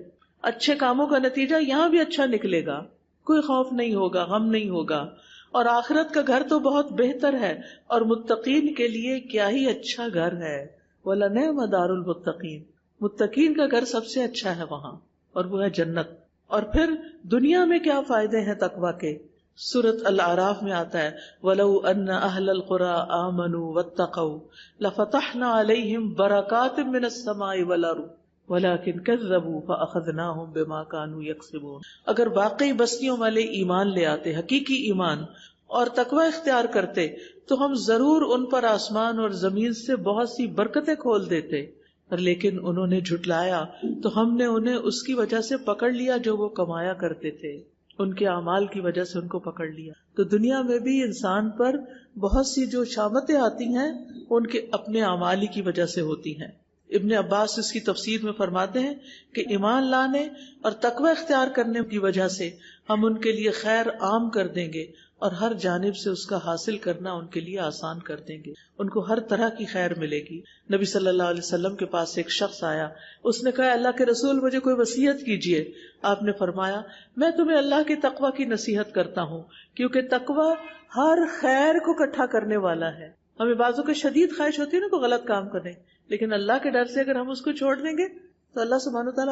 اچھے کاموں کا نتیجہ یہاں بھی اچھا نکلے گا، کوئی خوف نہیں ہوگا، غم نہیں ہوگا، اور آخرت کا گھر تو بہت بہتر ہے، اور متقین کے لیے کیا ہی اچھا گھر ہے. وَلَنِعْمَ دَارُ الْمُتَّقِينَ، متقین کا گھر سب سے اچھا ہے وہاں، اور وہ ہے جنت. اور پھر دنیا میں کیا فائدے ہیں تقویٰ کے؟ سورۃ الاعراف میں آتا ہے وَلَوْ أَنَّ أَهْلَ الْقُرَىٰ آمَنُوا وَاتَّقَوْا لَفَتَحْنَا عَلَيْهِمْ بَرَكَاتٍ مِّنَ السَّمَاءِ وَالْأَرْضِ وَلَٰكِنْ كَذَّبُوا فَأَخَذْنَاهُمْ بِمَا كَانُوا يَكْسِبُونَ. اگر واقعی بستیوں والے ایمان لے آتے، حقیقی ایمان، اور تقوی اختیار کرتے تو ہم ضرور ان پر آسمان اور زمین سے بہت سی برکتیں کھول دیتے، لیکن انہوں نے جھٹلایا تو ہم نے انہیں اس کی وجہ سے پکڑ لیا جو وہ کمایا کرتے تھے، ان کے اعمال کی وجہ سے ان کو پکڑ لیا. تو دنیا میں بھی انسان پر بہت سی جو شامتیں آتی ہیں ان کے اپنے اعمال ہی کی وجہ سے ہوتی ہیں. ابن عباس اس کی تفسیر میں فرماتے ہیں کہ ایمان لانے اور تقوی اختیار کرنے کی وجہ سے ہم ان کے لیے خیر عام کر دیں گے اور ہر جانب سے اس کا حاصل کرنا ان کے لیے آسان کر دیں گے، ان کو ہر طرح کی خیر ملے گی۔ نبی صلی اللہ علیہ وسلم کے پاس ایک شخص آیا، اس نے کہا اللہ کے رسول مجھے کوئی وصیت کیجیے۔ آپ نے فرمایا میں تمہیں اللہ کے تقوی کی نصیحت کرتا ہوں، کیونکہ تقوی ہر خیر کو اکٹھا کرنے والا ہے۔ ہمیں بعضوں کے شدید خواہش ہوتی ہے نا کوئی غلط کام کرنے، لیکن اللہ کے ڈر سے اگر ہم اس کو چھوڑ دیں گے تو اللہ سبحانہ و تعالیٰ